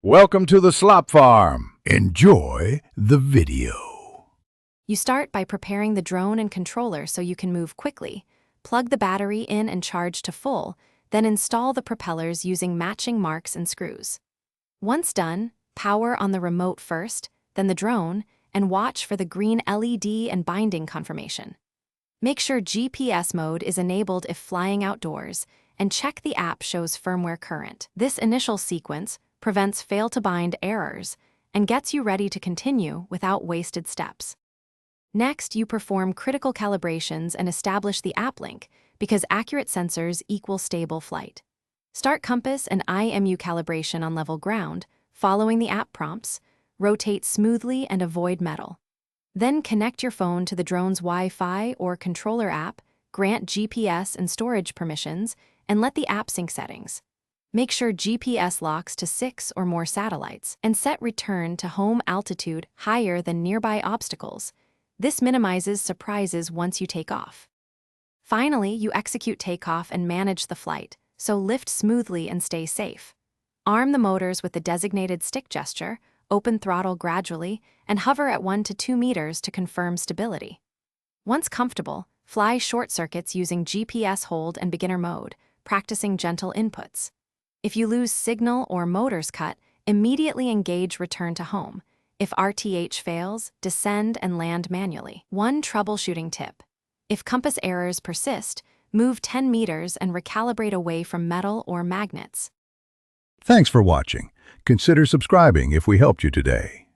Welcome to the slop farm. Enjoy the video. You start by preparing the drone and controller so you can move quickly. Plug the battery in and charge to full, then install the propellers using matching marks and screws. Once done, power on the remote first, then the drone, and watch for the green LED and binding confirmation. Make sure GPS mode is enabled if flying outdoors, and check the app shows firmware current. This initial sequence prevents fail-to-bind errors and gets you ready to continue without wasted steps. Next, you perform critical calibrations and establish the app link because accurate sensors equal stable flight. Start compass and IMU calibration on level ground, following the app prompts, rotate smoothly and avoid metal. Then connect your phone to the drone's Wi-Fi or controller app, grant GPS and storage permissions, and let the app sync settings. Make sure GPS locks to 6 or more satellites, and set return to home altitude higher than nearby obstacles. This minimizes surprises once you take off. Finally, you execute takeoff and manage the flight, so lift smoothly and stay safe. Arm the motors with the designated stick gesture, open throttle gradually, and hover at 1 to 2 meters to confirm stability. Once comfortable, fly short circuits using GPS hold and beginner mode, practicing gentle inputs. If you lose signal or motors cut, immediately engage return to home. If RTH fails, descend and land manually. One troubleshooting tip. If compass errors persist, move 10 meters and recalibrate away from metal or magnets. Thanks for watching. Consider subscribing if we helped you today.